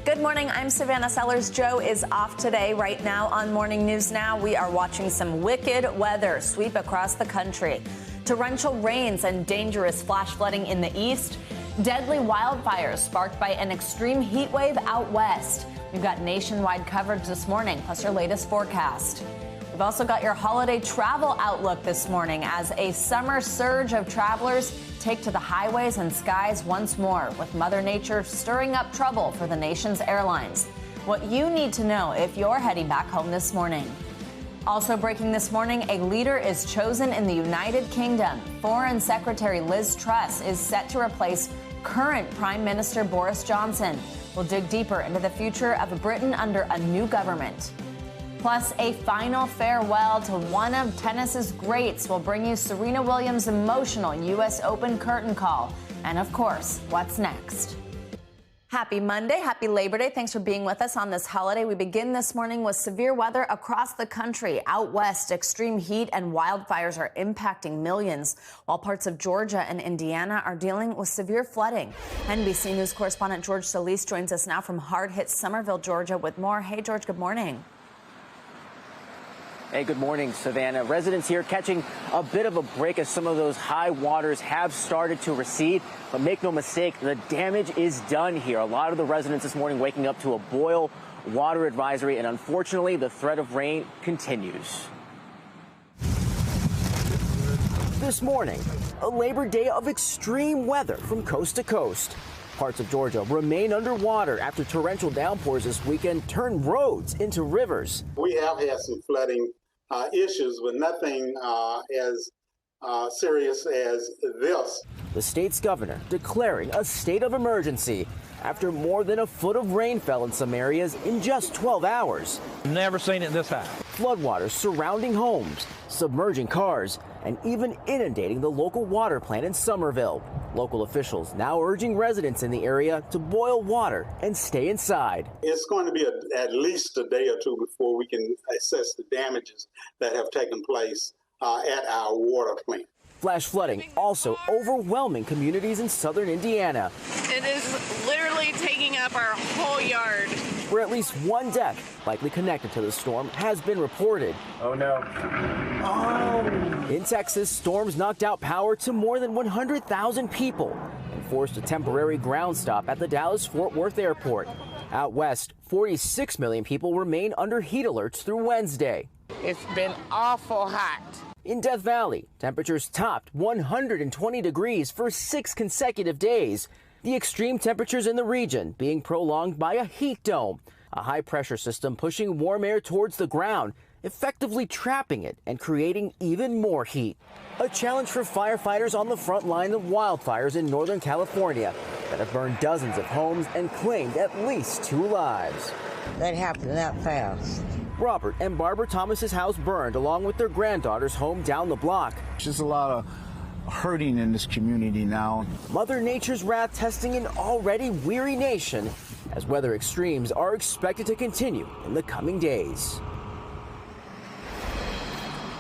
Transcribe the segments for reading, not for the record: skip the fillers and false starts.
Good morning. I'm Savannah Sellers. Joe is off today. Right now on Morning News Now, we are watching some wicked weather sweep across the country. Torrential rains and dangerous flash flooding in the east. Deadly wildfires sparked by an extreme heat wave out west. We've got nationwide coverage this morning, plus your latest forecast. We've also got your holiday travel outlook this morning as a summer surge of travelers take to the highways and skies once more, with Mother Nature stirring up trouble for the nation's airlines. What you need to know if you're heading back home this morning. Also breaking this morning, a leader is chosen in the United Kingdom. Foreign Secretary Liz Truss is set to replace current Prime Minister Boris Johnson. We'll dig deeper into the future of Britain under a new government. Plus, a final farewell to one of tennis's greats will bring you Serena Williams' emotional U.S. Open curtain call. And of course, what's next? Happy Monday. Happy Labor Day. Thanks for being with us on this holiday. We begin this morning with severe weather across the country. Out west, extreme heat and wildfires are impacting millions, while parts of Georgia and Indiana are dealing with severe flooding. NBC News correspondent George Solis joins us now from hard-hit Somerville, Georgia, with more. Hey, George, good morning. Hey, good morning, Savannah. Residents here catching a bit of a break as some of those high waters have started to recede. But make no mistake, the damage is done here. A lot of the residents this morning waking up to a boil water advisory, and unfortunately, the threat of rain continues. This morning, a Labor Day of extreme weather from coast to coast. Parts of Georgia remain underwater after torrential downpours this weekend turned roads into rivers. We have had some flooding issues, but nothing as serious as this. The state's governor declaring a state of emergency after more than a foot of rain fell in some areas in just 12 hours. Never seen it this high. Floodwaters surrounding homes, submerging cars, and even inundating the local water plant in Somerville. Local officials now urging residents in the area to boil water and stay inside. It's going to be at least a day or two before we can assess the damages that have taken place at our water plant. Flash flooding also overwhelming communities in southern Indiana. It is literally taking up our whole yard. Where at least one death, likely connected to the storm, has been reported. Oh, no. In Texas, storms knocked out power to more than 100,000 people and forced a temporary ground stop at the Dallas-Fort Worth airport. Out west, 46 million people remain under heat alerts through Wednesday. It's been awful hot. In Death Valley, temperatures topped 120 degrees for 6 consecutive days. The extreme temperatures in the region being prolonged by a heat dome, a high-pressure system pushing warm air towards the ground, effectively trapping it and creating even more heat. A challenge for firefighters on the front line of wildfires in Northern California that have burned dozens of homes and claimed at least 2 lives. That happened that fast. Robert and Barbara Thomas's house burned along with their granddaughter's home down the block. Just a lot of hurting in this community now. Mother Nature's wrath testing an already weary nation as weather extremes are expected to continue in the coming days.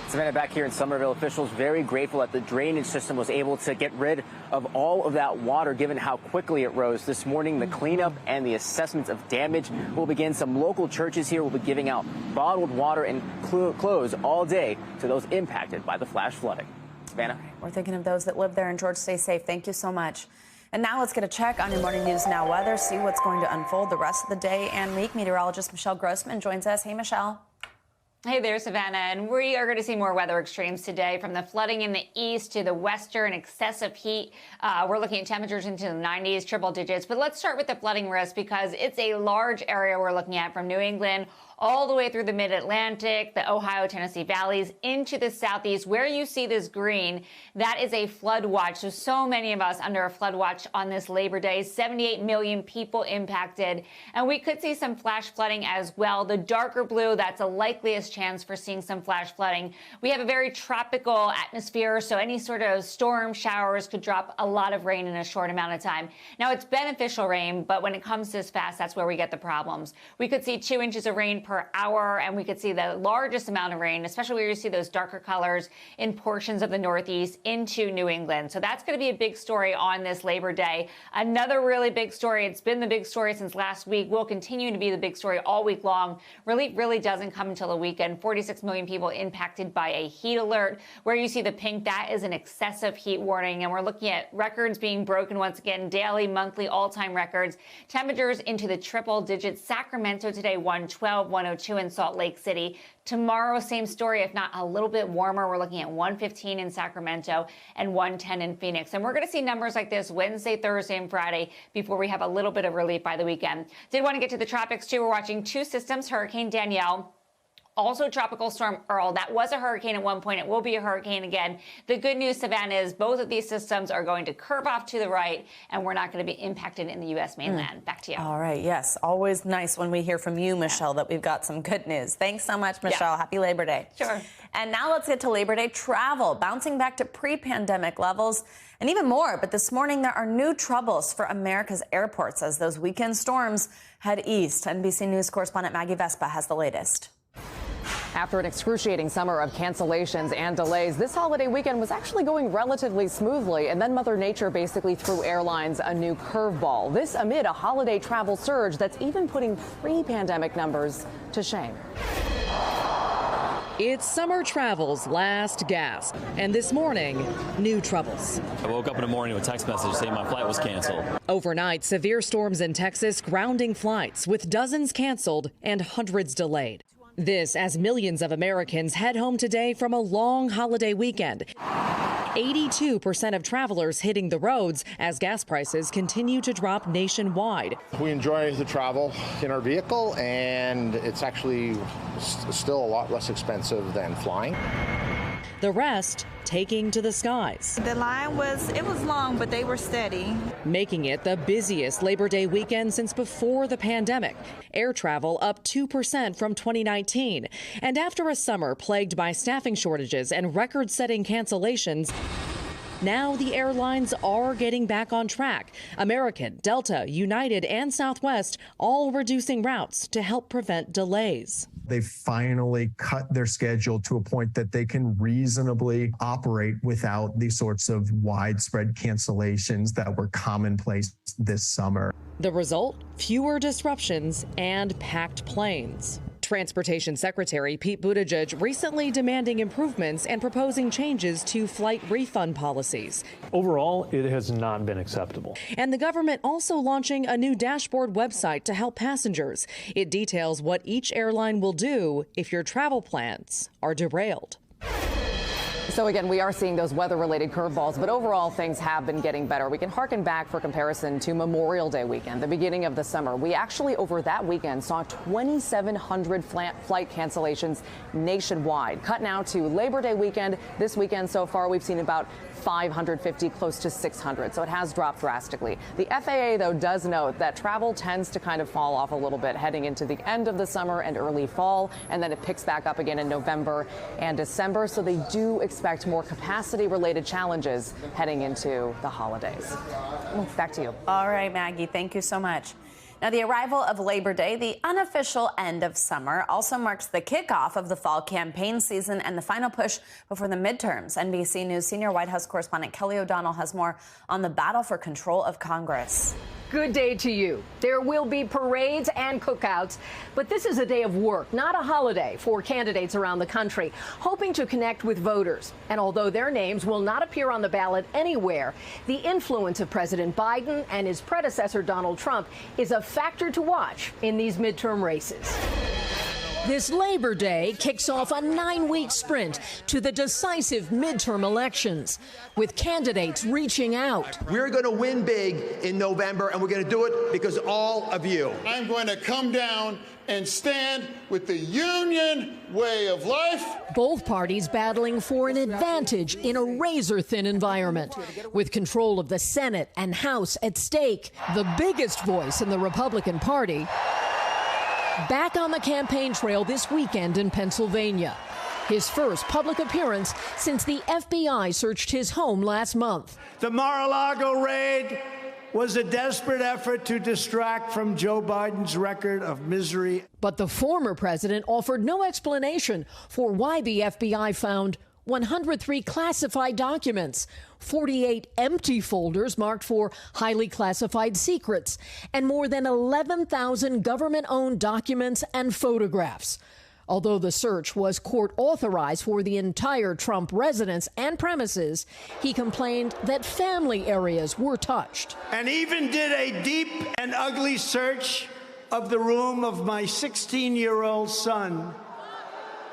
Savannah, back here in Somerville, officials very grateful that the drainage system was able to get rid of all of that water given how quickly it rose. This morning, the cleanup and the assessments of damage will begin. Some local churches here will be giving out bottled water and clothes all day to those impacted by the flash flooding. Savannah? We're thinking of those that live there. And George, stay safe. Thank you so much. And now let's get a check on your Morning News Now weather, see what's going to unfold the rest of the day and week. Meteorologist Michelle Grossman joins us. Hey, Michelle. Hey there, Savannah, and we are going to see more weather extremes today, from the flooding in the east to the western excessive heat. We're looking at temperatures into the 90s, triple digits. But let's start with the flooding risk because it's a large area we're looking at from New England all the way through the mid-Atlantic, the Ohio, Tennessee valleys, into the southeast. Where you see this green, that is a flood watch. So many of us under a flood watch on this Labor Day, 78 million people impacted. And we could see some flash flooding as well. The darker blue, that's the likeliest biggest chance for seeing some flash flooding. We have a very tropical atmosphere, so any sort of storm showers could drop a lot of rain in a short amount of time. Now, it's beneficial rain, but when it comes this fast, that's where we get the problems. We could see 2 inches of rain per hour, and we could see the largest amount of rain, especially where you see those darker colors in portions of the Northeast into New England. So that's going to be a big story on this Labor Day. Another really big story, it's been the big story since last week, will continue to be the big story all week long. Relief really doesn't come until the weekend. 46 million people impacted by a heat alert. Where you see the pink, that is an excessive heat warning, and we're looking at records being broken once again, daily, monthly, all-time records. Temperatures into the triple digits. Sacramento today, 112, 102 in Salt Lake City. Tomorrow, same story, if not a little bit warmer. We're looking at 115 in Sacramento and 110 in Phoenix. And we're going to see numbers like this Wednesday, Thursday, and Friday before we have a little bit of relief by the weekend. Did want to get to the tropics, too. We're watching two systems, Hurricane Danielle. Also, Tropical Storm Earl. That was a hurricane at one point. It will be a hurricane again. The good news, Savannah, is both of these systems are going to curve off to the right, and we're not going to be impacted in the U.S. mainland. Back to you. All right. Yes. Always nice when we hear from you, Michelle, that we've got some good news. Thanks so much, Michelle. Happy Labor Day. Sure. And now let's get to Labor Day travel, bouncing back to pre-pandemic levels and even more. But this morning, there are new troubles for America's airports as those weekend storms head east. NBC News correspondent Maggie Vespa has the latest. After an excruciating summer of cancellations and delays, this holiday weekend was actually going relatively smoothly, and then Mother Nature basically threw airlines a new curveball. This amid a holiday travel surge that's even putting pre-pandemic numbers to shame. It's summer travel's last gasp, and this morning, new troubles. I woke up in the morning with a text message saying my flight was canceled. Overnight, severe storms in Texas grounding flights, with dozens canceled and hundreds delayed. This as millions of Americans head home today from a long holiday weekend. 82% of travelers hitting the roads as gas prices continue to drop nationwide. We enjoy the travel in our vehicle, and it's actually still a lot less expensive than flying. The rest taking to the skies. The line was long, but they were steady. Making it the busiest Labor Day weekend since before the pandemic. Air travel up 2% from 2019. And after a summer plagued by staffing shortages and record-setting cancellations, now the airlines are getting back on track. American, Delta, United, and Southwest all reducing routes to help prevent delays. They finally cut their schedule to a point that they can reasonably operate without these sorts of widespread cancellations that were commonplace this summer. The result? Fewer disruptions and packed planes. Transportation Secretary Pete Buttigieg recently demanding improvements and proposing changes to flight refund policies. Overall, it has not been acceptable. And the government also launching a new dashboard website to help passengers. It details what each airline will do if your travel plans are derailed. So again, we are seeing those weather-related curveballs, but overall things have been getting better. We can harken back for comparison to Memorial Day weekend, the beginning of the summer. We actually, over that weekend, saw 2,700 flight cancellations nationwide. Cut now to Labor Day weekend. This weekend so far, we've seen about 550, close to 600. So it has dropped drastically. The FAA, though, does note that travel tends to kind of fall off a little bit heading into the end of the summer and early fall, and then it picks back up again in November and December. So they do expect more capacity-related challenges heading into the holidays. Back to you. All right, Maggie, thank you so much. Now, the arrival of Labor Day, the unofficial end of summer, also marks the kickoff of the fall campaign season and the final push before the midterms. NBC News senior White House correspondent Kelly O'Donnell has more on the battle for control of Congress. Good day to you. There will be parades and cookouts, but this is a day of work, not a holiday, for candidates around the country, hoping to connect with voters. And although their names will not appear on the ballot anywhere, the influence of President Biden and his predecessor, Donald Trump, is a factor to watch in these midterm races. This Labor Day kicks off a 9-week sprint to the decisive midterm elections, with candidates reaching out. We're going to win big in November, and we're going to do it because all of you. I'm going to come down and stand with the union way of life. Both parties battling for an advantage in a razor-thin environment, with control of the Senate and House at stake. The biggest voice in the Republican Party, back on the campaign trail this weekend in Pennsylvania. His first public appearance since the FBI searched his home last month. The Mar-a-Lago raid was a desperate effort to distract from Joe Biden's record of misery. But the former president offered no explanation for why the FBI found 103 classified documents, 48 empty folders marked for highly classified secrets, and more than 11,000 government-owned documents and photographs. Although the search was court authorized for the entire Trump residence and premises, he complained that family areas were touched. And even did a deep and ugly search of the room of my 16-year-old son.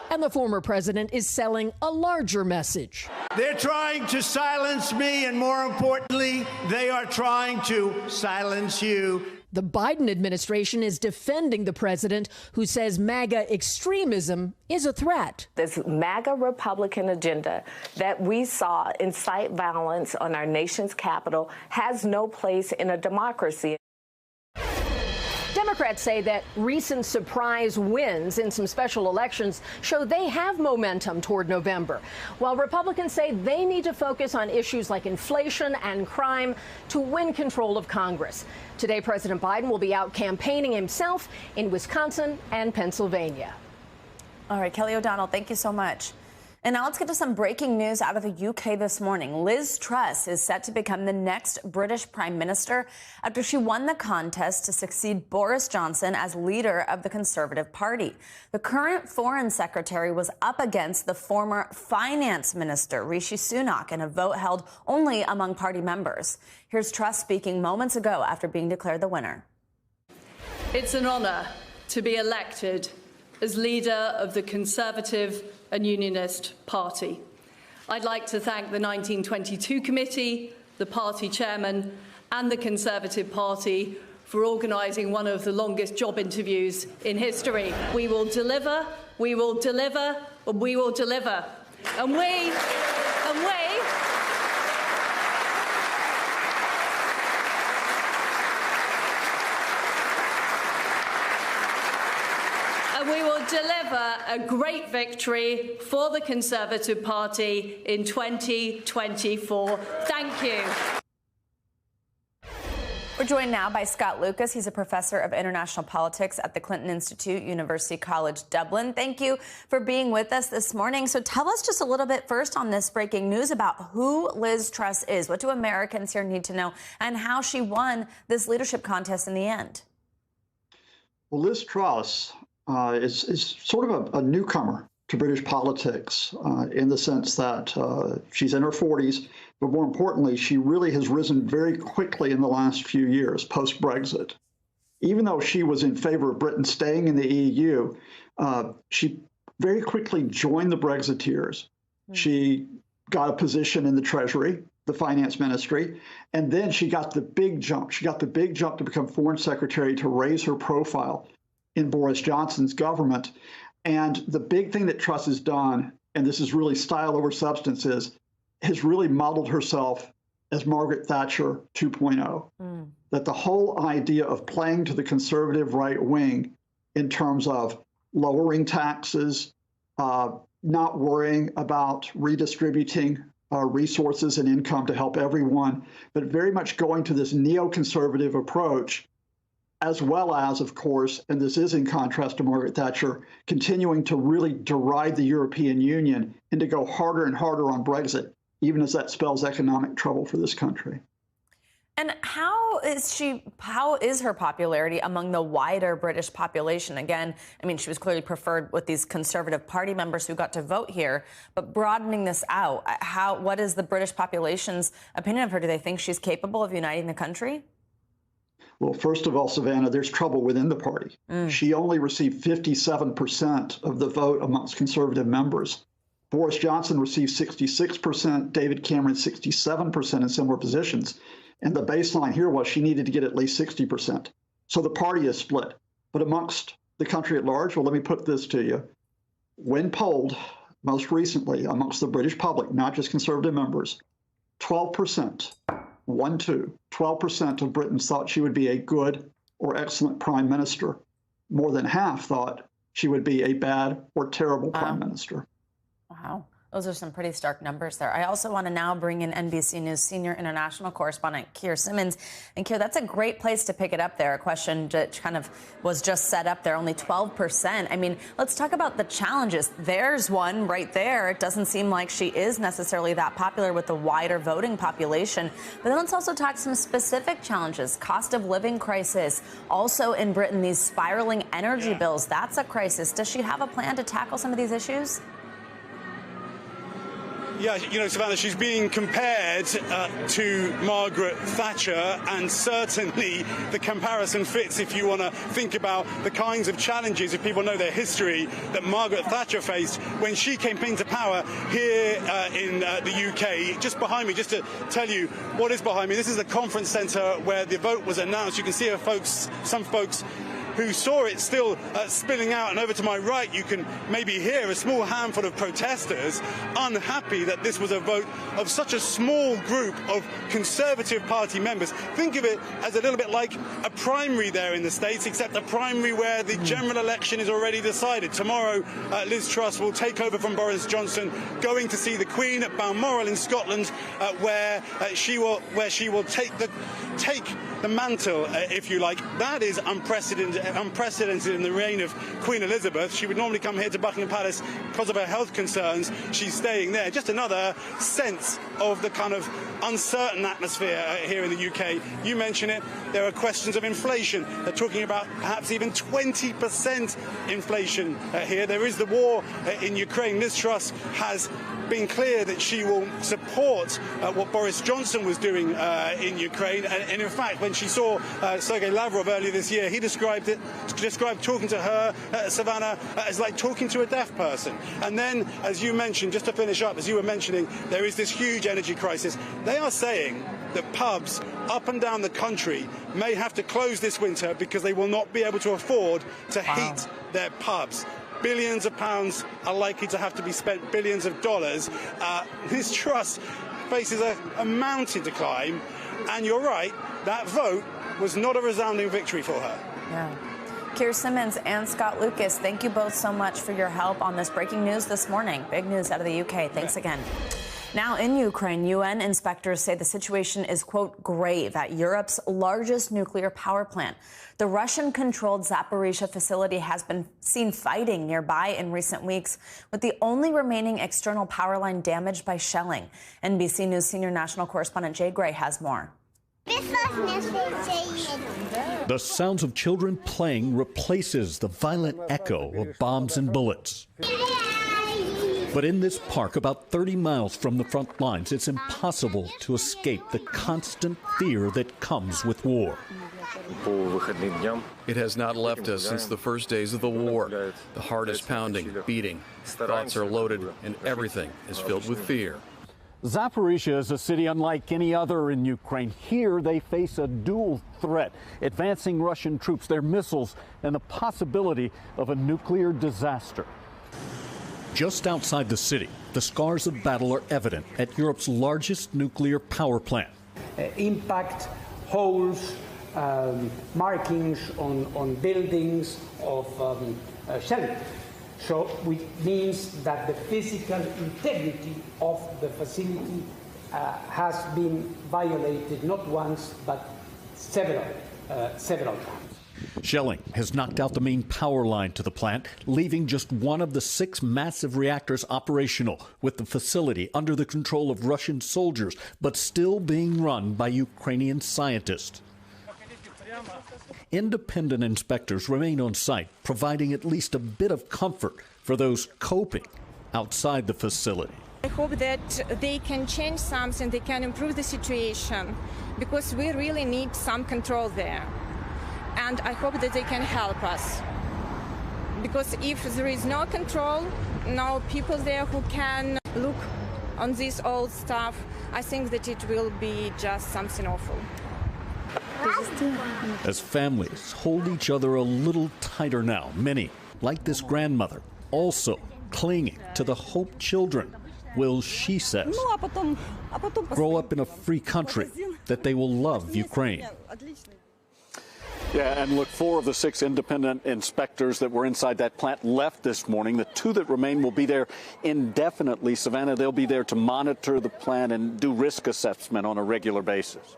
And the former president is selling a larger message. They're trying to silence me, and more importantly, they are trying to silence you. The Biden administration is defending the president, who says MAGA extremism is a threat. This MAGA Republican agenda that we saw incite violence on our nation's capital has no place in a democracy. Democrats say that recent surprise wins in some special elections show they have momentum toward November, while Republicans say they need to focus on issues like inflation and crime to win control of Congress. Today, President Biden will be out campaigning himself in Wisconsin and Pennsylvania. All right, Kelly O'Donnell, thank you so much. And now let's get to some breaking news out of the UK this morning. Liz Truss is set to become the next British Prime Minister after she won the contest to succeed Boris Johnson as leader of the Conservative Party. The current Foreign Secretary was up against the former Finance Minister, Rishi Sunak, in a vote held only among party members. Here's Truss speaking moments ago after being declared the winner. It's an honour to be elected as leader of the Conservative and Unionist Party. I'd like to thank the 1922 committee, the party chairman and the Conservative Party for organising one of the longest job interviews in history. We will deliver, we will deliver, and we will deliver. And we will deliver a great victory for the Conservative Party in 2024. Thank you. We're joined now by Scott Lucas. He's a professor of international politics at the Clinton Institute, University College Dublin. Thank you for being with us this morning. So tell us just a little bit first on this breaking news about who Liz Truss is. What do Americans here need to know, and how she won this leadership contest in the end? Well, Liz Truss is sort of a newcomer to British politics in the sense that she's in her 40s, but more importantly, she really has risen very quickly in the last few years, post-Brexit. Even though she was in favor of Britain staying in the EU, she very quickly joined the Brexiteers. She got a position in the Treasury, the Finance Ministry, and then she got the big jump. She got the big jump to become Foreign Secretary to raise her profile in Boris Johnson's government. And the big thing that Truss has done, and this is really style over substance, has really modeled herself as Margaret Thatcher 2.0. That the whole idea of playing to the conservative right wing in terms of lowering taxes, not worrying about redistributing resources and income to help everyone, but very much going to this neoconservative approach, as well as, of course, and this is in contrast to Margaret Thatcher, continuing to really deride the European Union and to go harder and harder on Brexit, even as that spells economic trouble for this country. And how is her popularity among the wider British population? Again, I mean, she was clearly preferred with these Conservative Party members who got to vote here, but broadening this out, what is the British population's opinion of her? Do they think she's capable of uniting the country? Well, first of all, Savannah, there's trouble within the party. She only received 57% of the vote amongst Conservative members. Boris Johnson received 66%, David Cameron 67% in similar positions. And the baseline here was she needed to get at least 60%. So the party is split. But amongst the country at large, well, let me put this to you. When polled most recently amongst the British public, not just Conservative members, 12%. 12% of Britons thought she would be a good or excellent prime minister. more than half thought she would be a bad or terrible prime minister. Wow. Those are some pretty stark numbers there. I also want to now bring in NBC News senior international correspondent Keir Simmons. And Keir, that's a great place to pick it up there. A question that kind of was just set up there, only 12%. I mean, let's talk about the challenges. There's one right there. It doesn't seem like she is necessarily that popular with the wider voting population. But then let's also talk some specific challenges. Cost of living crisis. Also in Britain, these spiraling energy bills. That's a crisis. Does she have a plan to tackle some of these issues? Yeah, you know, Savannah, she's being compared to Margaret Thatcher, and certainly the comparison fits if you want to think about the kinds of challenges, if people know their history, that Margaret Thatcher faced when she came into power here in the UK. Just behind me, just to tell you what is behind me, this is the conference centre where the vote was announced. You can see some folks who saw it still spilling out, and over to my right you can maybe hear a small handful of protesters unhappy that this was a vote of such a small group of Conservative Party members. Think of it as a little bit like a primary there in the States, except a primary where the general election is already decided. Tomorrow Liz Truss will take over from Boris Johnson, going to see the Queen at Balmoral in Scotland, where she will take the mantle, if you like. That is unprecedented in the reign of Queen Elizabeth. She would normally come here to Buckingham Palace because of her health concerns. She's staying there. Just another sense of the kind of uncertain atmosphere here in the UK. You mention it. There are questions of inflation. They're talking about perhaps even 20% inflation here. There is the war in Ukraine. Liz Truss has been clear that she will support what Boris Johnson was doing in Ukraine. And in fact, when she saw Sergei Lavrov earlier this year, he described talking to her, Savannah, as like talking to a deaf person. And then, as you mentioned, just to finish up, as you were mentioning, there is this huge energy crisis. They are saying that pubs up and down the country may have to close this winter because they will not be able to afford to heat their pubs. Billions of pounds are likely to have to be spent, billions of dollars. Liz Truss faces a mountain to climb, and you're right, that vote was not a resounding victory for her. Yeah. Keir Simmons and Scott Lucas, thank you both so much for your help on this breaking news this morning. Big news out of the UK. Thanks again. Now in Ukraine, UN inspectors say the situation is, quote, grave at Europe's largest nuclear power plant. The Russian-controlled Zaporizhzhia facility has been seen fighting nearby in recent weeks, with the only remaining external power line damaged by shelling. NBC News senior national correspondent Jay Gray has more. The sounds of children playing replaces the violent echo of bombs and bullets. But in this park, about 30 miles from the front lines, it's impossible to escape the constant fear that comes with war. It has not left us since the first days of the war. The heart is pounding, beating, thoughts are loaded, and everything is filled with fear. Zaporizhzhia is a city unlike any other in Ukraine. Here they face a dual threat: advancing Russian troops, their missiles, and the possibility of a nuclear disaster. Just outside the city, the scars of battle are evident at Europe's largest nuclear power plant. Impact, holes, markings on buildings of shelling. So which means that the physical integrity of the facility has been violated not once but several times. Shelling has knocked out the main power line to the plant, leaving just one of the 6 massive reactors operational, with the facility under the control of Russian soldiers, but still being run by Ukrainian scientists. Independent inspectors remain on site, providing at least a bit of comfort for those coping outside the facility. I hope that they can change something, they can improve the situation, because we really need some control there. And I hope that they can help us. Because if there is no control, no people there who can look on this old stuff, I think that it will be just something awful. As families hold each other a little tighter now, many, like this grandmother, also clinging to the hope children will, she says, grow up in a free country, that they will love Ukraine. Yeah, and look, 4 of the 6 independent inspectors that were inside that plant left this morning. The 2 that remain will be there indefinitely. Savannah, they'll be there to monitor the plant and do risk assessment on a regular basis.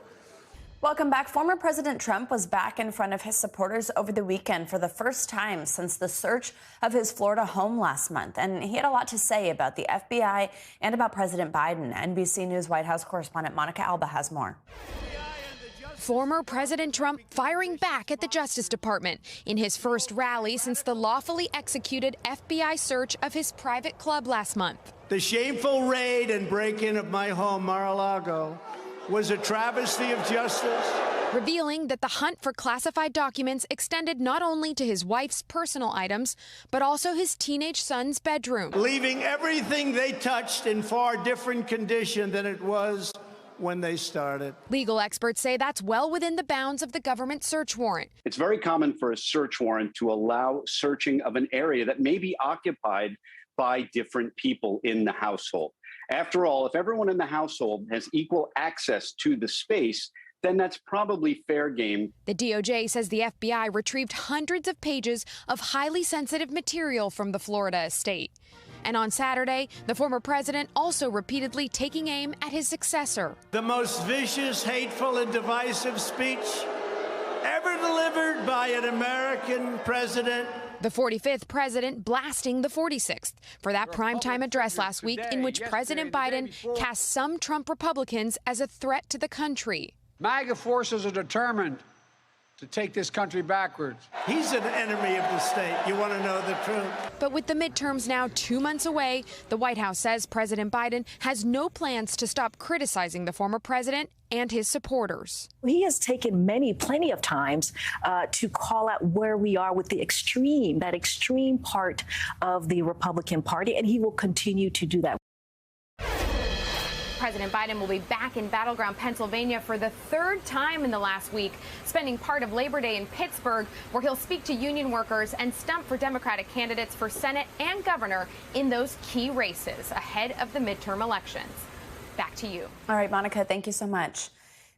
Welcome back. Former President Trump was back in front of his supporters over the weekend for the first time since the search of his Florida home last month. And he had a lot to say about the FBI and about President Biden. NBC News White House correspondent Monica Alba has more. Former President Trump firing back at the Justice Department in his first rally since the lawfully executed FBI search of his private club last month. The shameful raid and break-in of my home, Mar-a-Lago, was a travesty of justice. Revealing that the hunt for classified documents extended not only to his wife's personal items, but also his teenage son's bedroom. Leaving everything they touched in far different condition than it was when they started. Legal experts say that's well within the bounds of the government search warrant. It's very common for a search warrant to allow searching of an area that may be occupied by different people in the household. After all, if everyone in the household has equal access to the space, then that's probably fair game. The DOJ says the FBI retrieved hundreds of pages of highly sensitive material from the Florida estate. And on Saturday, the former president also repeatedly taking aim at his successor. The most vicious, hateful, and divisive speech ever delivered by an American president. The 45th president blasting the 46th for that primetime address last week in which President Biden cast some Trump Republicans as a threat to the country. MAGA forces are determined to take this country backwards. He's an enemy of the state. You want to know the truth? But with the midterms now 2 months away, the White House says President Biden has no plans to stop criticizing the former president and his supporters. He has taken plenty of times to call out where we are with that extreme part of the Republican Party, and he will continue to do that. President Biden will be back in battleground Pennsylvania for the 3rd time in the last week, spending part of Labor Day in Pittsburgh, where he'll speak to union workers and stump for Democratic candidates for Senate and governor in those key races ahead of the midterm elections. Back to you. All right, Monica, thank you so much.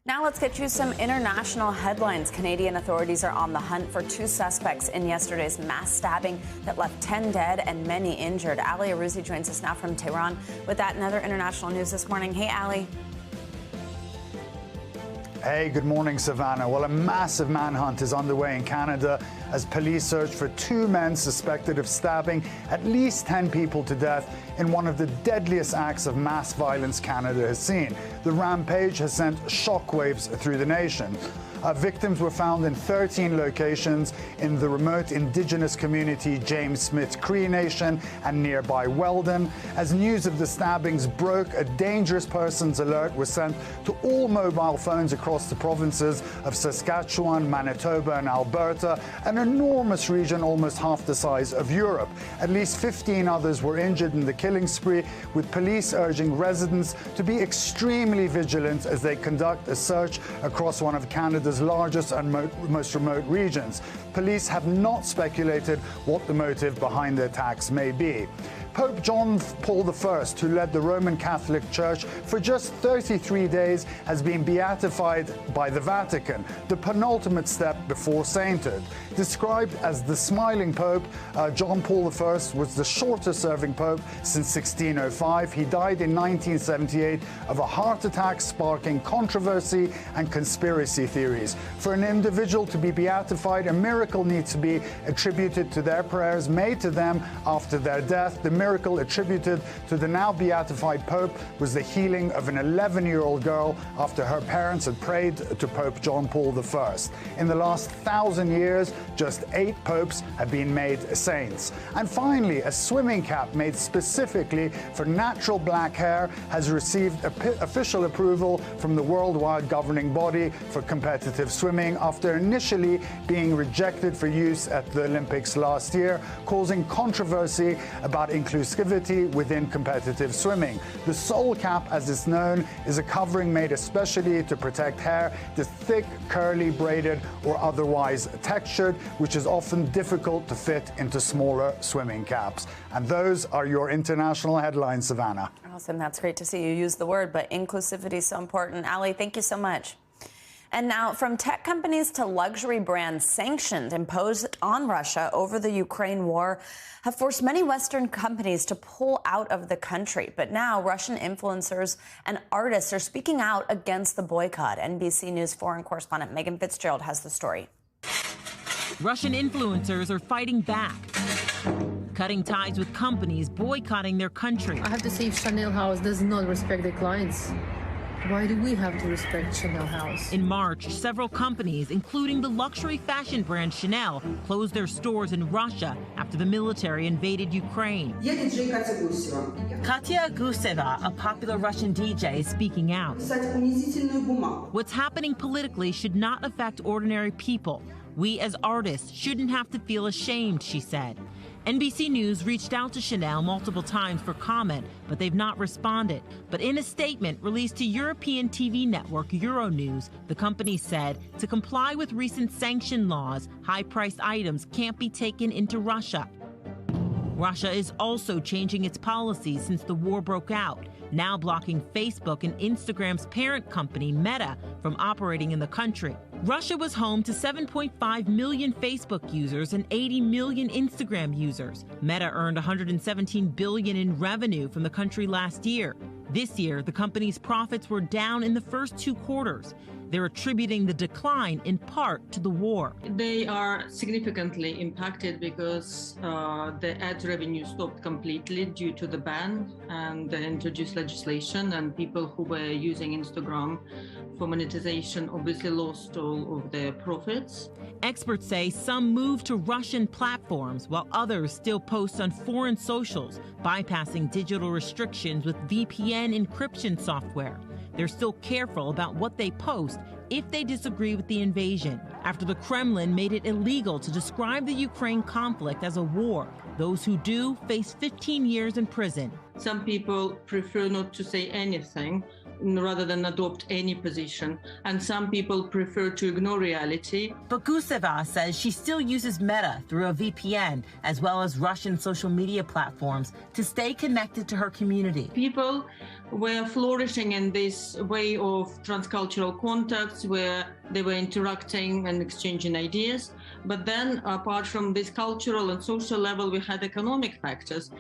Now let's get you some international headlines. Canadian authorities are on the hunt for 2 suspects in yesterday's mass stabbing that left 10 dead and many injured. Ali Arouzi joins us now from Tehran with that and other international news this morning. Hey, Ali. Hey, good morning, Savannah. Well, a massive manhunt is underway in Canada as police search for 2 men suspected of stabbing at least 10 people to death in one of the deadliest acts of mass violence Canada has seen. The rampage has sent shockwaves through the nation. Victims were found in 13 locations in the remote Indigenous community James Smith Cree Nation and nearby Weldon. As news of the stabbings broke, a dangerous persons alert was sent to all mobile phones across the provinces of Saskatchewan, Manitoba and Alberta, an enormous region almost half the size of Europe. At least 15 others were injured in the killing spree, with police urging residents to be extremely vigilant as they conduct a search across one of Canada's largest and most remote regions. Police have not speculated what the motive behind the attacks may be. Pope John Paul I, who led the Roman Catholic Church for just 33 days, has been beatified by the Vatican, the penultimate step before sainthood. Described as the smiling Pope, John Paul I was the shortest-serving Pope since 1605. He died in 1978 of a heart attack, sparking controversy and conspiracy theories. For an individual to be beatified, a miracle needs to be attributed to their prayers made to them after their death. The miracle attributed to the now beatified Pope was the healing of an 11-year-old girl after her parents had prayed to Pope John Paul I. In the last 1,000 years, just 8 popes have been made saints. And finally, a swimming cap made specifically for natural black hair has received official approval from the worldwide governing body for competitive swimming after initially being rejected for use at the Olympics last year, causing controversy about inclusivity within competitive swimming. The soul cap, as it's known, is a covering made especially to protect hair that's thick, curly, braided, or otherwise textured, which is often difficult to fit into smaller swimming caps. And those are your international headlines, Savannah. Awesome. That's great to see you use the word, but inclusivity is so important. Ali, thank you so much. And now, from tech companies to luxury brands, sanctions imposed on Russia over the Ukraine war have forced many Western companies to pull out of the country. But now Russian influencers and artists are speaking out against the boycott. NBC News foreign correspondent Megan Fitzgerald has the story. Russian influencers are fighting back, cutting ties with companies boycotting their country. I have to say, if Chanel House does not respect their clients, why do we have to respect Chanel House? In March, several companies, including the luxury fashion brand Chanel, closed their stores in Russia after the military invaded Ukraine. Katya Guseva, a popular Russian DJ, is speaking out. What's happening politically should not affect ordinary people. We as artists shouldn't have to feel ashamed, she said. NBC News reached out to Chanel multiple times for comment, but they've not responded. But in a statement released to European TV network Euronews, the company said to comply with recent sanction laws, high-priced items can't be taken into Russia. Russia is also changing its policies since the war broke out, now blocking Facebook and Instagram's parent company, Meta, from operating in the country. Russia was home to 7.5 million Facebook users and 80 million Instagram users. Meta earned $117 billion in revenue from the country last year. This year, the company's profits were down in the first 2 quarters. They're attributing the decline in part to the war. They are significantly impacted because the ad revenue stopped completely due to the ban and the introduced legislation, and people who were using Instagram for monetization obviously lost all of their profits. Experts say some moved to Russian platforms while others still post on foreign socials, bypassing digital restrictions with VPN encryption software. They're still careful about what they post if they disagree with the invasion, after the Kremlin made it illegal to describe the Ukraine conflict as a war. Those who do face 15 years in prison. Some people prefer not to say anything rather than adopt any position, and some people prefer to ignore reality. But Guseva says she still uses Meta through a VPN, as well as Russian social media platforms, to stay connected to her community. People were flourishing in this way of transcultural contacts where they were interacting and exchanging ideas. But then, apart from this cultural and social level, we had economic factors.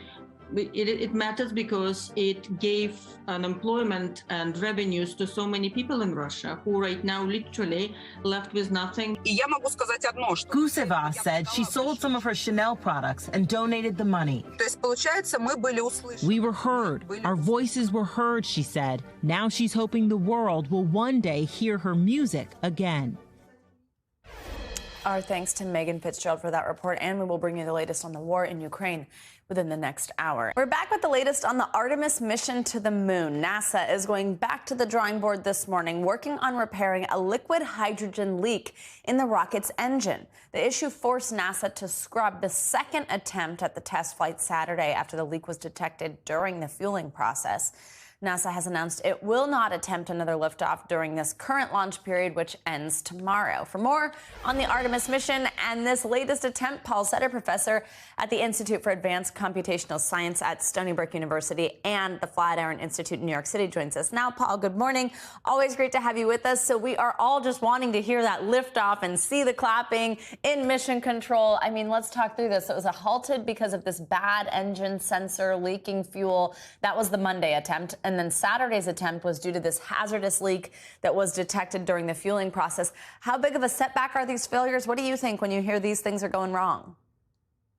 It matters because it gave employment and revenues to so many people in Russia who right now literally left with nothing. Guseva said she sold some of her Chanel products and donated the money. We were heard. Our voices were heard, she said. Now she's hoping the world will one day hear her music again. Our thanks to Megan Fitzgerald for that report, and we will bring you the latest on the war in Ukraine within the next hour. We're back with the latest on the Artemis mission to the moon. NASA is going back to the drawing board this morning, working on repairing a liquid hydrogen leak in the rocket's engine. The issue forced NASA to scrub the second attempt at the test flight Saturday after the leak was detected during the fueling process. NASA has announced it will not attempt another liftoff during this current launch period, which ends tomorrow. For more on the Artemis mission and this latest attempt, Paul Sutter, professor at the Institute for Advanced Computational Science at Stony Brook University and the Flatiron Institute in New York City, joins us now. Paul, good morning. Always great to have you with us. So we are all just wanting to hear that liftoff and see the clapping in mission control. I mean, let's talk through this. It was halted because of this bad engine sensor leaking fuel. That was the Monday attempt. And then Saturday's attempt was due to this hazardous leak that was detected during the fueling process. How big of a setback are these failures? What do you think when you hear these things are going wrong?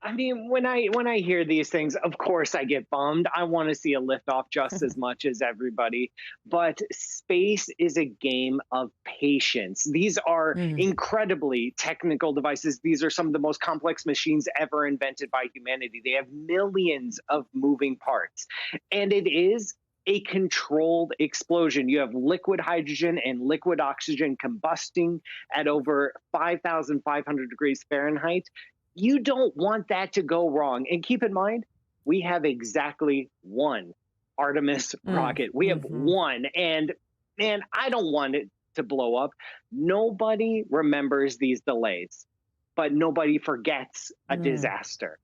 I mean, when I hear these things, of course I get bummed. I want to see a liftoff just as much as everybody. But space is a game of patience. These are incredibly technical devices. These are some of the most complex machines ever invented by humanity. They have millions of moving parts. And it is a controlled explosion. You have liquid hydrogen and liquid oxygen combusting at over 5,500 degrees Fahrenheit. You don't want that to go wrong. And keep in mind, we have exactly one Artemis rocket. We have one. And man, I don't want it to blow up. Nobody remembers these delays, but nobody forgets a disaster.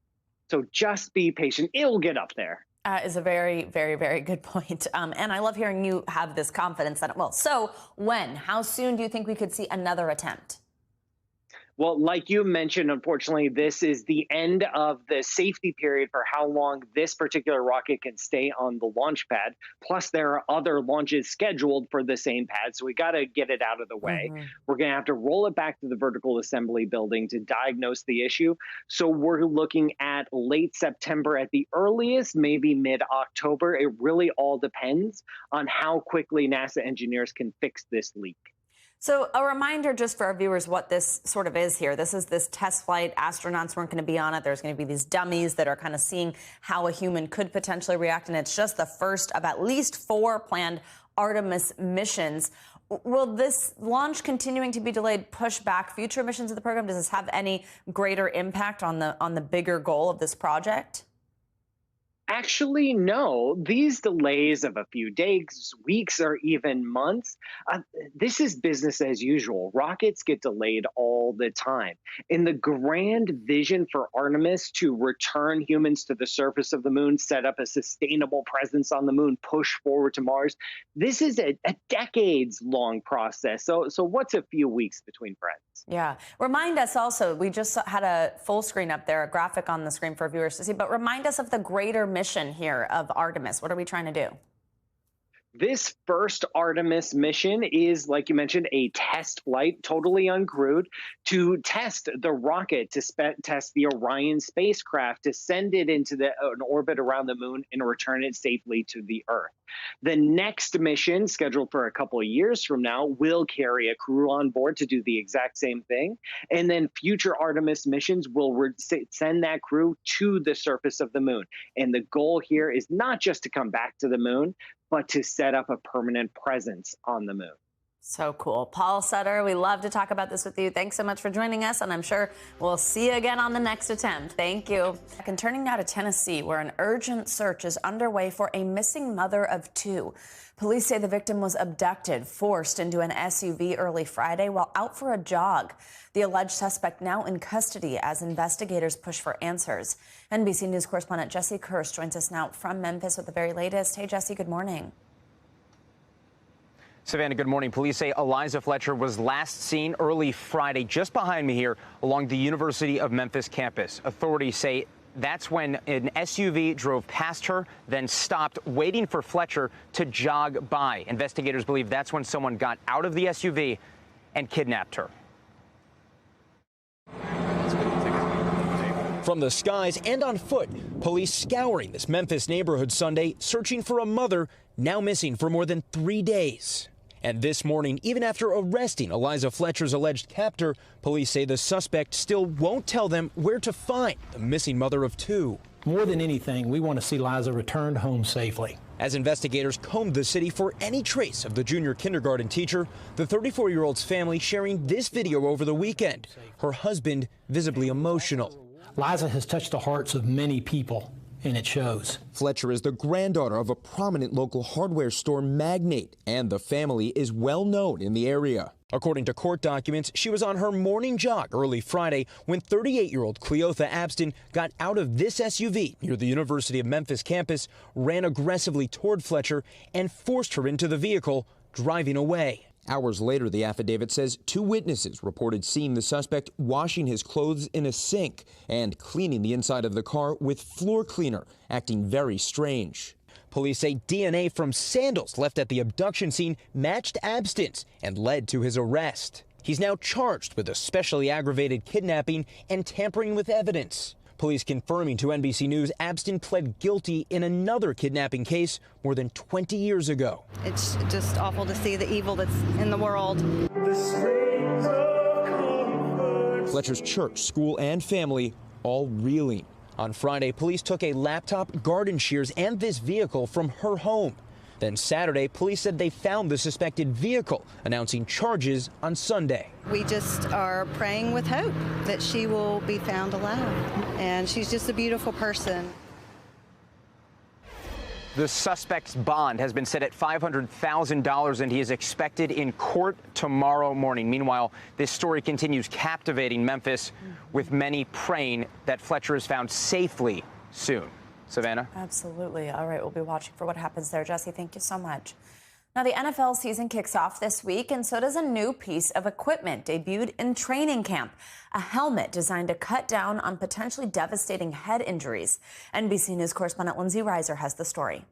So just be patient. It'll get up there. Is a very, very, very good point. And I love hearing you have this confidence that it will. So when? How soon do you think we could see another attempt? Well, like you mentioned, unfortunately, this is the end of the safety period for how long this particular rocket can stay on the launch pad. Plus, there are other launches scheduled for the same pad, so we got to get it out of the way. We're going to have to roll it back to the vertical assembly building to diagnose the issue. So we're looking at late September at the earliest, maybe mid-October. It really all depends on how quickly NASA engineers can fix this leak. So a reminder just for our viewers what this sort of is here. This is this test flight. Astronauts weren't going to be on it. There's going to be these dummies that are kind of seeing how a human could potentially react. And it's just the first of at least 4 planned Artemis missions. Will this launch continuing to be delayed push back future missions of the program? Does this have any greater impact on the bigger goal of this project? Actually, no. These delays of a few days, weeks, or even months, this is business as usual. Rockets get delayed all the time. In the grand vision for Artemis to return humans to the surface of the moon, set up a sustainable presence on the moon, push forward to Mars, this is a decades-long process. So what's a few weeks between friends? Yeah. Remind us also, we just had a full screen up there, a graphic on the screen for viewers to see, but remind us of the greater mission here of Artemis. What are we trying to do? This first Artemis mission is, like you mentioned, a test flight, totally uncrewed, to test the rocket, to test the Orion spacecraft, to send it into an orbit around the moon and return it safely to the Earth. The next mission, scheduled for a couple of years from now, will carry a crew on board to do the exact same thing. And then future Artemis missions will send that crew to the surface of the moon. And the goal here is not just to come back to the moon, but to set up a permanent presence on the moon. So cool. Paul Sutter, we love to talk about this with you. Thanks so much for joining us, and I'm sure we'll see you again on the next attempt. Thank you. And turning now to Tennessee, where an urgent search is underway for a missing mother of 2. Police say the victim was abducted, forced into an SUV early Friday while out for a jog. The alleged suspect now in custody as investigators push for answers. NBC News correspondent Jesse Kirsch joins us now from Memphis with the very latest. Hey, Jesse, good morning. Savannah, good morning. Police say Eliza Fletcher was last seen early Friday just behind me here along the University of Memphis campus. Authorities say that's when an SUV drove past her, then stopped, waiting for Fletcher to jog by. Investigators believe that's when someone got out of the SUV and kidnapped her. From the skies and on foot, police scouring this Memphis neighborhood Sunday, searching for a mother now missing for more than 3 days. And this morning, even after arresting Eliza Fletcher's alleged captor, police say the suspect still won't tell them where to find the missing mother of 2. More than anything, we want to see Liza returned home safely. As investigators combed the city for any trace of the junior kindergarten teacher, the 34-year-old's family sharing this video over the weekend, her husband visibly emotional. Liza has touched the hearts of many people, and it shows. Fletcher is the granddaughter of a prominent local hardware store magnate, and the family is well known in the area. According to court documents, she was on her morning jog early Friday when 38-year-old Cleotha Abston got out of this SUV near the University of Memphis campus, ran aggressively toward Fletcher, and forced her into the vehicle, driving away. Hours later, the affidavit says 2 witnesses reported seeing the suspect washing his clothes in a sink and cleaning the inside of the car with floor cleaner, acting very strange. Police say DNA from sandals left at the abduction scene matched Abston's and led to his arrest. He's now charged with especially aggravated kidnapping and tampering with evidence. Police confirming to NBC News Abston pled guilty in another kidnapping case more than 20 years ago. It's just awful to see the evil that's in the world. Fletcher's church, school, and family all reeling. On Friday, police took a laptop, garden shears, and this vehicle from her home. Then Saturday, police said they found the suspected vehicle, announcing charges on Sunday. We just are praying with hope that she will be found alive. And she's just a beautiful person. The suspect's bond has been set at $500,000, and he is expected in court tomorrow morning. Meanwhile, this story continues captivating Memphis, with many praying that Fletcher is found safely soon. Savannah? Absolutely. All right, we'll be watching for what happens there. Jesse, thank you so much. Now, the NFL season kicks off this week, and so does a new piece of equipment debuted in training camp, a helmet designed to cut down on potentially devastating head injuries. NBC News correspondent Lindsay Reiser has the story.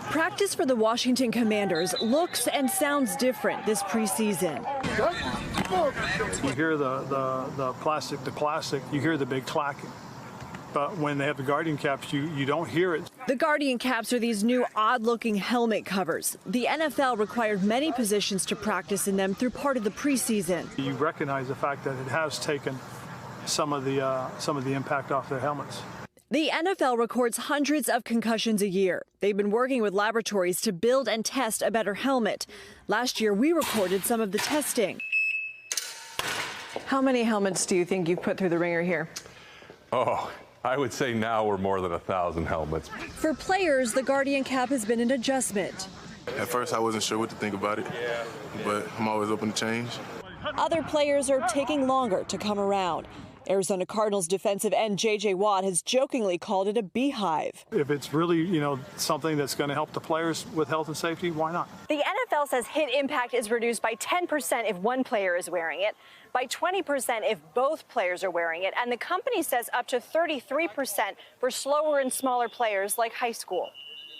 Practice for the Washington Commanders looks and sounds different this preseason. You hear the plastic, you hear the big clacking. But when they have the Guardian caps, you don't hear it. The Guardian caps are these new odd-looking helmet covers. The NFL required many positions to practice in them through part of the preseason. You recognize the fact that it has taken some of the impact off their helmets. The NFL records hundreds of concussions a year. They've been working with laboratories to build and test a better helmet. Last year, we recorded some of the testing. How many helmets do you think you've put through the ringer here? Oh, I would say now we're more than 1,000 helmets. For players, the Guardian cap has been an adjustment. At first, I wasn't sure what to think about it, but I'm always open to change. Other players are taking longer to come around. Arizona Cardinals defensive end J.J. Watt has jokingly called it a beehive. If it's really, something that's going to help the players with health and safety, why not? The NFL says hit impact is reduced by 10% if one player is wearing it, by 20% if both players are wearing it, and the company says up to 33% for slower and smaller players like high school.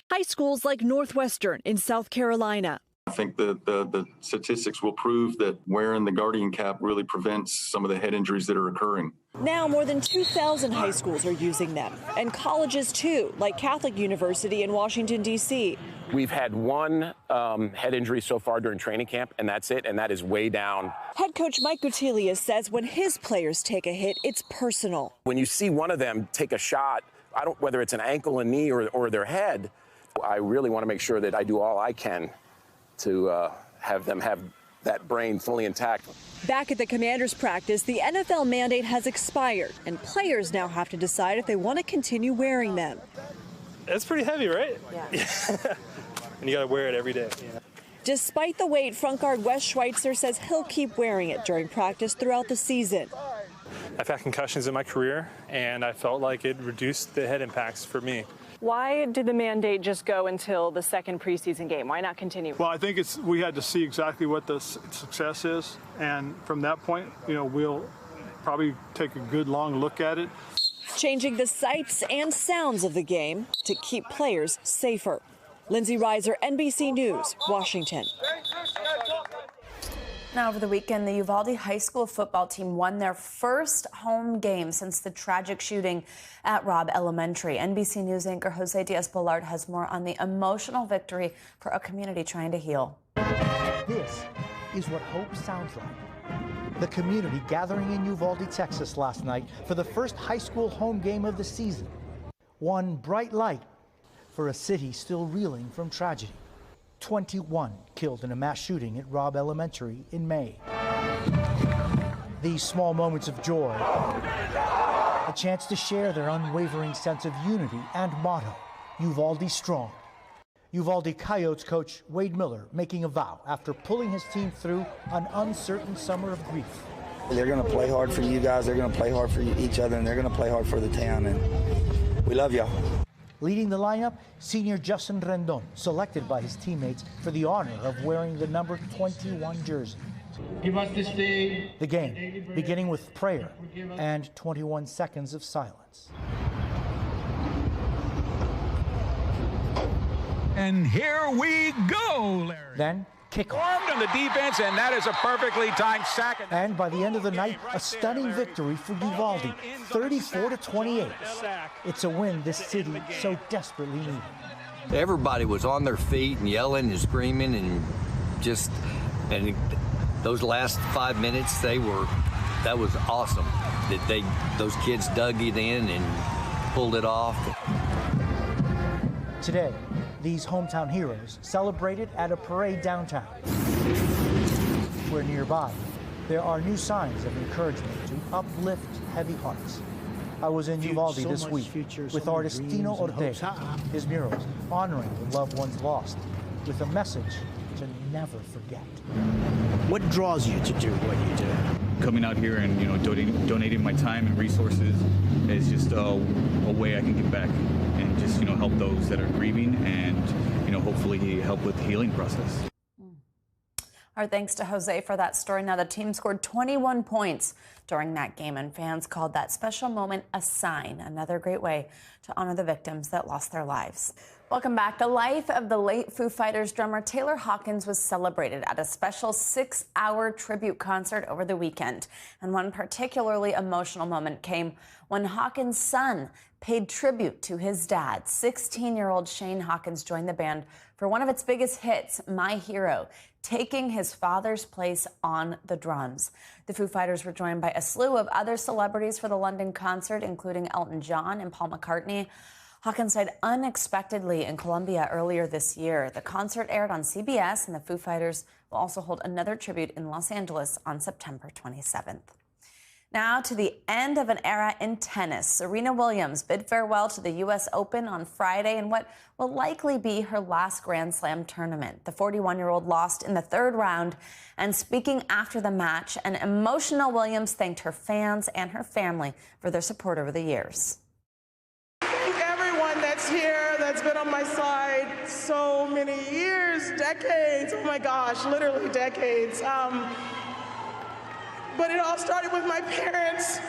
High schools like Northwestern in South Carolina. I think the statistics will prove that wearing the Guardian cap really prevents some of the head injuries that are occurring. Now more than 2,000 high schools are using them, and colleges too, like Catholic University in Washington, D.C. We've had one head injury so far during training camp, and that's it, and that is way down. Head coach Mike Gutilias says when his players take a hit, it's personal. When you see one of them take a shot, whether it's an ankle, a knee, or their head, I really want to make sure that I do all I can to have them have that brain fully intact. Back at the Commanders' practice, the NFL mandate has expired, and players now have to decide if they want to continue wearing them. It's pretty heavy, right? Yeah. And you got to wear it every day. Yeah. Despite the weight, front guard Wes Schweitzer says he'll keep wearing it during practice throughout the season. I've had concussions in my career, and I felt like it reduced the head impacts for me. Why did the mandate just go until the second preseason game? Why not continue? Well, I think we had to see exactly what the success is, and from that point, we'll probably take a good long look at it. Changing the sights and sounds of the game to keep players safer. Lindsay Reiser, NBC News, Washington. Now, over the weekend, the Uvalde High School football team won their first home game since the tragic shooting at Robb Elementary. NBC News anchor Jose Diaz-Balart has more on the emotional victory for a community trying to heal. This is what hope sounds like. The community gathering in Uvalde, Texas last night for the first high school home game of the season. One bright light for a city still reeling from tragedy. 21 killed in a mass shooting at Robb Elementary in May. These small moments of joy, a chance to share their unwavering sense of unity and motto, Uvalde Strong. Uvalde Coyotes coach Wade Miller making a vow after pulling his team through an uncertain summer of grief. They're going to play hard for you guys, they're going to play hard for each other, and they're going to play hard for the town, and we love y'all. Leading the lineup, senior Justin Rendon, selected by his teammates for the honor of wearing the number 21 jersey. Give us this day. The game, beginning with prayer and 21 seconds of silence. And here we go, Larry. Then, kickoff. Formed on the defense, and that is a perfectly timed sack. And by the end of the night, a stunning victory for Uvalde, 34-28. It's a win this city so desperately needed. Everybody was on their feet and yelling and screaming and those last 5 minutes, that was awesome. That those kids dug it in and pulled it off. Today, these hometown heroes celebrated at a parade downtown, where nearby there are new signs of encouragement to uplift heavy hearts. I was in Uvalde this week with artist Tino Ortega, his murals honoring the loved ones lost, with a message to never never forget. What draws you to do what you do? Coming out here and donating my time and resources is just a way I can give back and just help those that are grieving and hopefully help with the healing process. Our thanks to Jose for that story. Now, the team scored 21 points during that game, and fans called that special moment a sign. Another great way to honor the victims that lost their lives. Welcome back. The life of the late Foo Fighters drummer Taylor Hawkins was celebrated at a special 6-hour tribute concert over the weekend. And one particularly emotional moment came when Hawkins' son paid tribute to his dad. 16-year-old Shane Hawkins joined the band for one of its biggest hits, My Hero, taking his father's place on the drums. The Foo Fighters were joined by a slew of other celebrities for the London concert, including Elton John and Paul McCartney. Hawkins died unexpectedly in Colombia earlier this year. The concert aired on CBS, and the Foo Fighters will also hold another tribute in Los Angeles on September 27th. Now to the end of an era in tennis. Serena Williams bid farewell to the U.S. Open on Friday in what will likely be her last Grand Slam tournament. The 41-year-old lost in the third round, and speaking after the match, an emotional Williams thanked her fans and her family for their support over the years. Thank everyone that's here, that's been on my side so many years, decades, oh my gosh, literally decades. But it all started with my parents,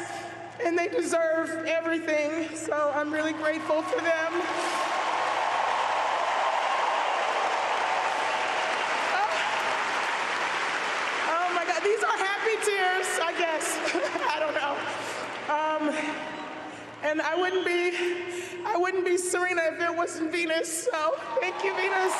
and they deserve everything, so I'm really grateful for them. Oh my God, these are happy tears, I guess. I don't know. And I wouldn't be Serena if it wasn't Venus, so thank you, Venus.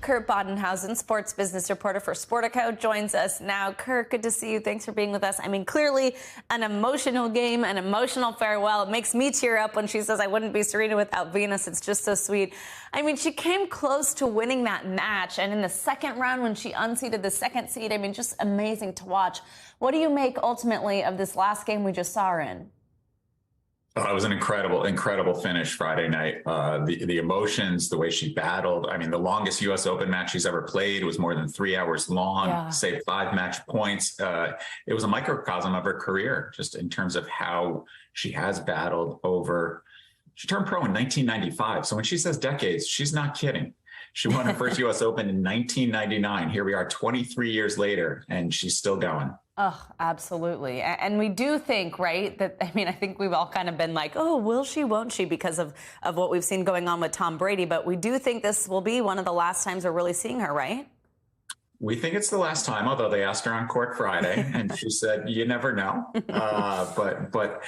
Kurt Badenhausen, sports business reporter for Sportico, joins us now. Kurt, good to see you. Thanks for being with us. I mean, clearly an emotional game, an emotional farewell. It makes me tear up when she says, I wouldn't be Serena without Venus. It's just so sweet. I mean, she came close to winning that match. And in the second round, when she unseated the second seed, I mean, just amazing to watch. What do you make ultimately of this last game we just saw her in? It was an incredible finish Friday night. The emotions, the way she battled. I mean, the longest U.S. Open match she's ever played was more than 3 hours long, saved 5 match points. It was a microcosm of her career, just in terms of how she has battled over. She turned pro in 1995. So when she says decades, she's not kidding. She won her first U.S. Open in 1999. Here we are 23 years later, and she's still going. Oh, absolutely. And we do think, right, that, I mean, I think we've all kind of been like, oh, will she, won't she, because of what we've seen going on with Tom Brady. But we do think this will be one of the last times we're really seeing her, right? We think it's the last time, although they asked her on court Friday, and she said, you never know. But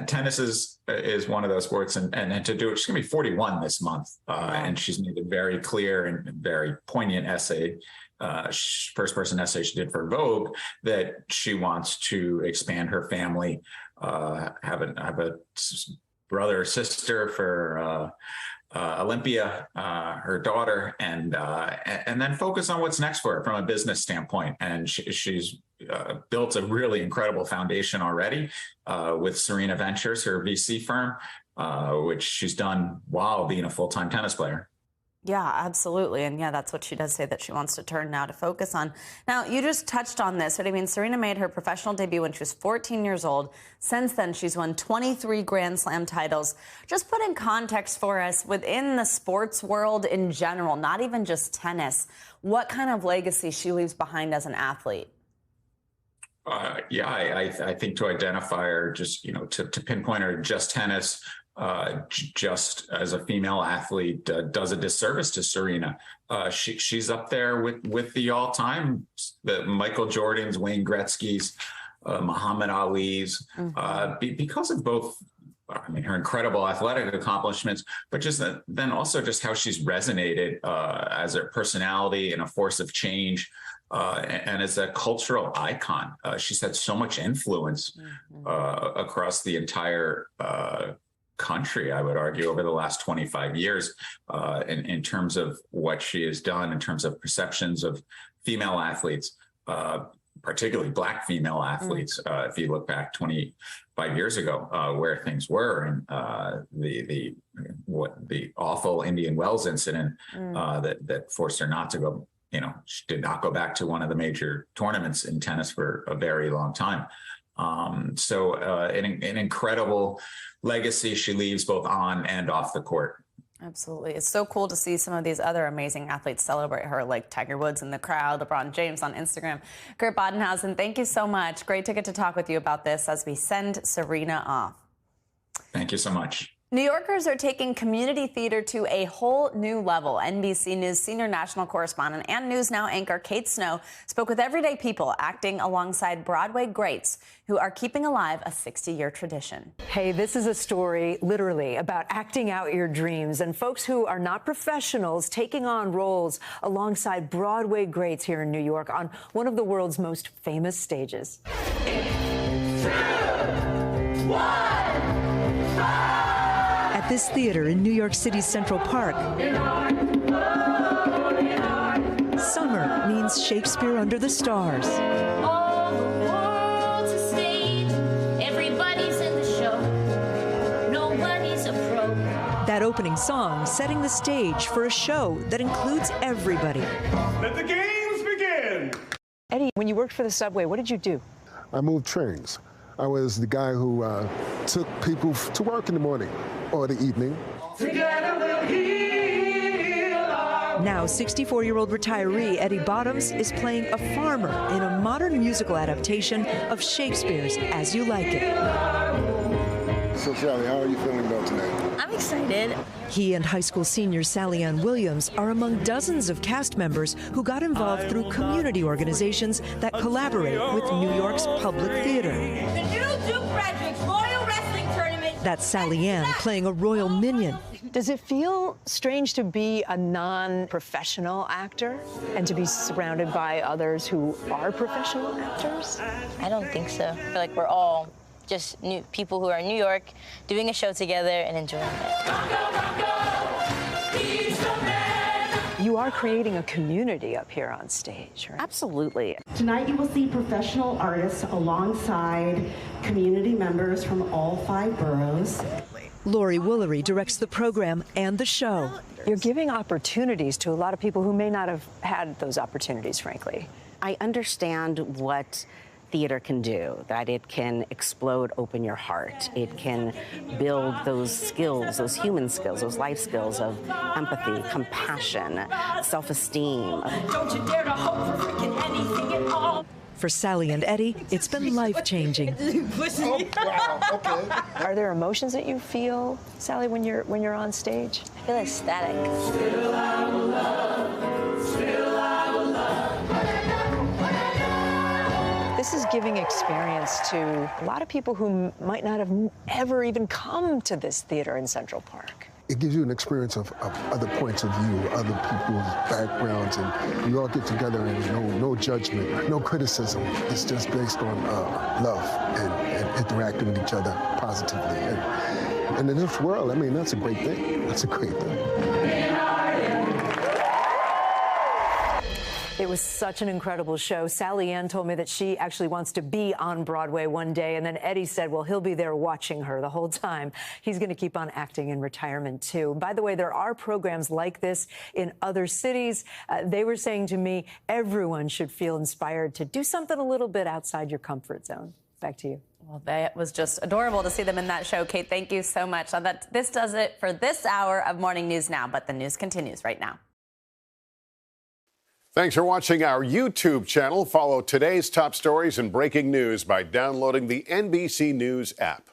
tennis is one of those sports, and to do it, she's going to be 41 this month. And she's made a very clear and very poignant essay, first person essay she did for Vogue, that she wants to expand her family, have a brother or sister for Olympia, her daughter, and then focus on what's next for her from a business standpoint. And she's built a really incredible foundation already with Serena Ventures, her VC firm, which she's done while being a full-time tennis player. Yeah, absolutely. And yeah, that's what she does say that she wants to turn now to focus on. Now, you just touched on this, but I mean, Serena made her professional debut when she was 14 years old. Since then, she's won 23 Grand Slam titles. Just put in context for us within the sports world in general, not even just tennis, what kind of legacy she leaves behind as an athlete? I think to identify her, just, to pinpoint her just tennis, just as a female athlete, does a disservice to Serena. She's up there with the all-time, the Michael Jordans, Wayne Gretzky's, Muhammad Ali's, because of both, I mean, her incredible athletic accomplishments, but just then also just how she's resonated as a personality and a force of change. And as a cultural icon. She's had so much influence across the entire country, I would argue, over the last 25 years in terms of what she has done, in terms of perceptions of female athletes. particularly Black female athletes. If you look back 25 years ago, where things were, and the awful Indian Wells incident that forced her not to go. She did not go back to one of the major tournaments in tennis for a very long time. So an incredible legacy she leaves both on and off the court. Absolutely. It's so cool to see some of these other amazing athletes celebrate her, like Tiger Woods in the crowd, LeBron James on Instagram. Kurt Badenhausen, thank you so much. Great to get to talk with you about this as we send Serena off. Thank you so much. New Yorkers are taking community theater to a whole new level. NBC News senior national correspondent and News Now anchor Kate Snow spoke with everyday people acting alongside Broadway greats who are keeping alive a 60-year tradition. Hey, this is a story literally about acting out your dreams and folks who are not professionals taking on roles alongside Broadway greats here in New York on one of the world's most famous stages. 3, 2, 1. At this theater in New York City's Central Park, summer means Shakespeare Under the Stars. All the world's a stage, everybody's in the show, nobody's a pro. That opening song setting the stage for a show that includes everybody. Let the games begin! Eddie, when you worked for the subway, what did you do? I moved trains. I was the guy who took people to work in the morning or the evening. Together we'll heal our... Now 64-year-old retiree Eddie Bottoms is playing a farmer in a modern musical adaptation of Shakespeare's As You Like It. So Sally, how are you feeling about tonight? I'm excited. He and high school senior Sally Ann Williams are among dozens of cast members who got involved through community organizations that collaborate with New York's public theater. The new Duke Frederick's Royal Wrestling Tournament. That's Sally Ann playing a royal minion. Does it feel strange to be a non-professional actor and to be surrounded by others who are professional actors? I don't think so. I feel like we're all just new people who are in New York doing a show together and enjoying it. You are creating a community up here on stage, right? Absolutely. Tonight you will see professional artists alongside community members from all 5 boroughs. Lori Woolery directs the program and the show. You're giving opportunities to a lot of people who may not have had those opportunities, frankly. I understand what theater can do, that it can explode open your heart. It can build those skills, those human skills, those life skills of empathy, compassion, self-esteem. Don't you dare to hope for freaking anything at all. For Sally and Eddie, it's been life-changing. Are there emotions that you feel, Sally, when you're on stage? I feel ecstatic. Still I will love, still I will love. This is giving experience to a lot of people who might not have ever even come to this theater in Central Park. It gives you an experience of other points of view, other people's backgrounds, and you all get together and no judgment, no criticism. It's just based on love and interacting with each other positively. And in this world, I mean, that's a great thing. That's a great thing. It was such an incredible show. Sally Ann told me that she actually wants to be on Broadway one day, and then Eddie said, well, he'll be there watching her the whole time. He's going to keep on acting in retirement, too. By the way, there are programs like this in other cities. They were saying to me, everyone should feel inspired to do something a little bit outside your comfort zone. Back to you. Well, that was just adorable to see them in that show. Kate, thank you so much. This does it for this hour of Morning News Now, but the news continues right now. Thanks for watching our YouTube channel. Follow today's top stories and breaking news by downloading the NBC News app.